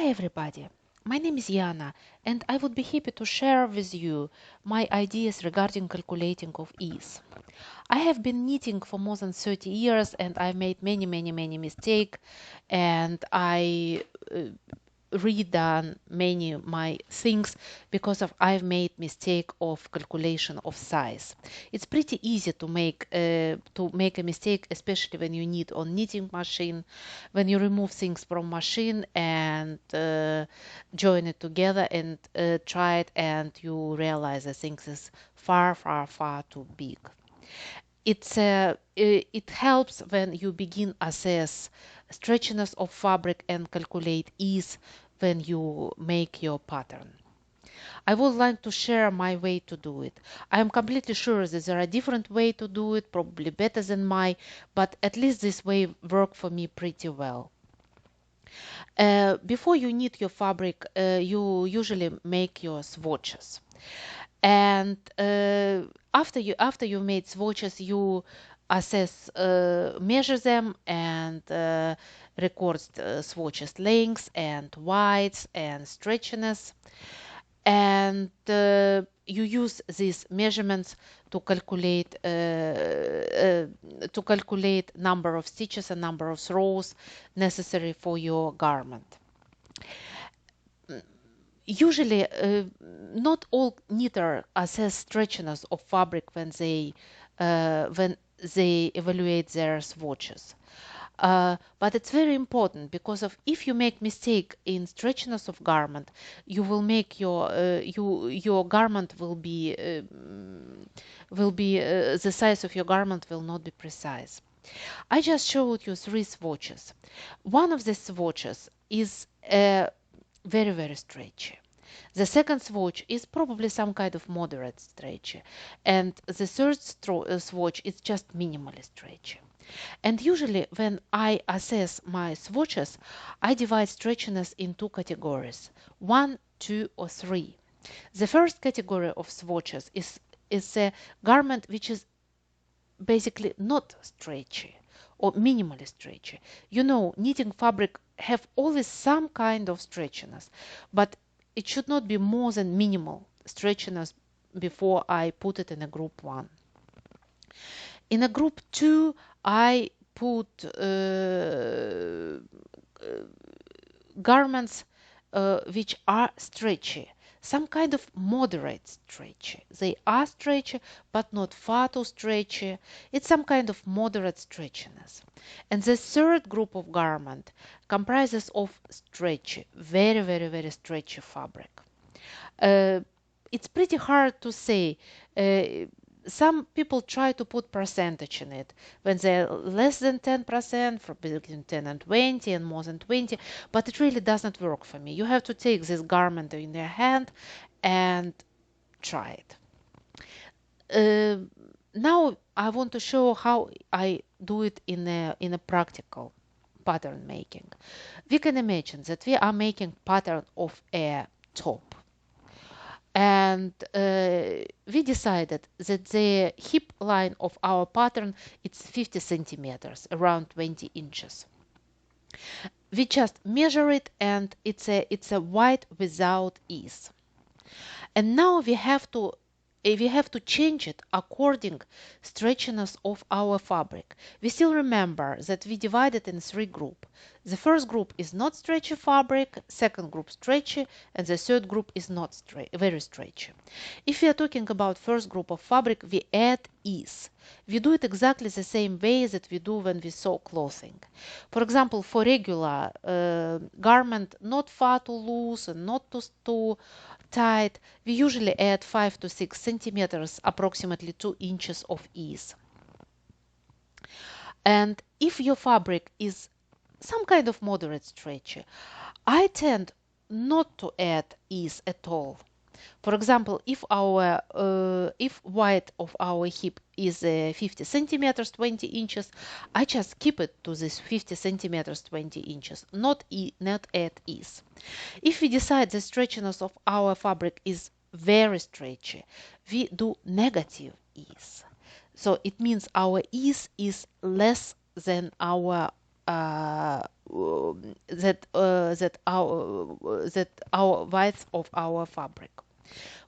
Hi everybody, my name is Yana and I would be happy to share with you my ideas regarding calculating of ease. I have been knitting for more than 30 years and I made many mistakes and I redone many my things because of I've made mistake of calculation of size. It's pretty easy to make a mistake, especially when you knit on knitting machine, when you remove things from machine and join it together and try it, and you realize that things is far too big. It helps when you begin assess stretchiness of fabric and calculate ease when you make your pattern. I would like to share my way to do it. I am completely sure that there are different ways to do it, probably better than mine, but at least this way worked for me pretty well. Before you knit your fabric, you usually make your swatches. And after you made swatches, you assess, measure them, and record swatches lengths and widths and stretchiness, and you use these measurements to calculate number of stitches and number of rows necessary for your garment. Usually, not all knitter assess stretchiness of fabric when they evaluate their swatches. But it's very important because of if you make mistake in stretchiness of garment, you will make your garment will be the size of your garment will not be precise. I just showed you 3 swatches. One of the swatches is very stretchy. The second swatch is probably some kind of moderate stretchy, and the third swatch is just minimally stretchy. And usually when I assess my swatches, I divide stretchiness in 2 categories, 1, 2, or 3. The first category of swatches is a garment which is basically not stretchy or minimally stretchy. You know, knitting fabric have always some kind of stretchiness, but it should not be more than minimal stretchiness before I put it in a group 1. In a group 2, I put garments which are stretchy, some kind of moderate stretchy. They are stretchy, but not far too stretchy. It's some kind of moderate stretchiness. And the third group of garment comprises of stretchy, very stretchy fabric. It's pretty hard to say. Some people try to put percentage in it when they're less than 10%, for between 10 and 20 and more than 20, but it really doesn't work for me. You have to take this garment in your hand and try it. Now I want to show how I do it in a practical pattern making. We can imagine that we are making pattern of a top. And we decided that the hip line of our pattern is 50 centimeters, around 20 inches. We just measure it, and it's a white without ease. And now we have to change it according stretchiness of our fabric. We still remember that we divided in 3 groups. The first group is not stretchy fabric, second group stretchy, and the third group is not very stretchy. If we are talking about first group of fabric, we add ease. We do it exactly the same way that we do when we sew clothing. For example, for regular garment, not far too loose and not too tight, we usually add 5 to 6 centimeters, approximately 2 inches of ease. And if your fabric is some kind of moderate stretchy, I tend not to add ease at all. For example, if width of our hip is 50 centimeters, 20 inches, I just keep it to this 50 centimeters, 20 inches, not add ease. If we decide the stretchiness of our fabric is very stretchy, we do negative ease. So it means our ease is less than our that our width of our fabric.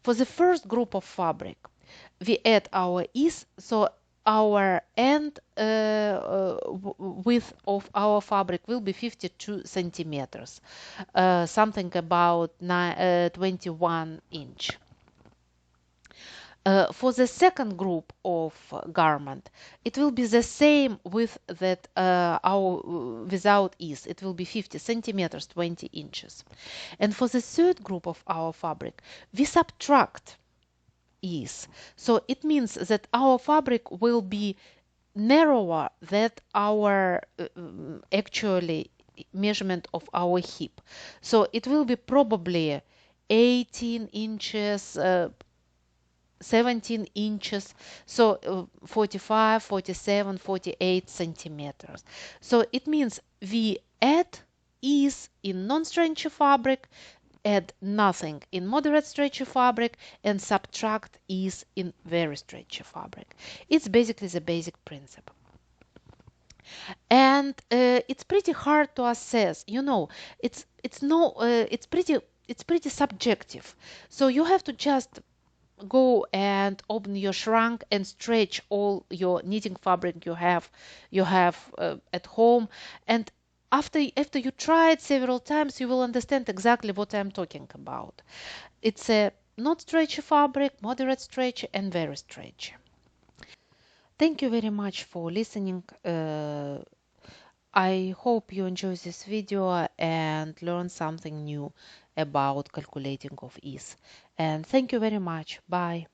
For the first group of fabric, we add our ease, so our end width of our fabric will be 52 centimeters, something about 21 inch. For the second group of garment, it will be the same with that our without ease. It will be 50 centimeters, 20 inches. And for the third group of our fabric, we subtract ease. So it means that our fabric will be narrower than our actually measurement of our hip. So it will be probably 18 inches, 17 inches, so 45, 47, 48 centimeters. So it means we add ease in non-stretchy fabric, add nothing in moderate stretchy fabric, and subtract ease in very stretchy fabric. It's basically the basic principle. And it's pretty hard to assess. It's pretty subjective. So you have to just go and open your shrunk and stretch all your knitting fabric you have at home, and after you try it several times, you will understand exactly what I'm talking about. It's a not stretchy fabric, moderate stretchy, and very stretchy. Thank you very much for listening. I hope you enjoy this video and learn something new about calculating of ease. And thank you very much. Bye.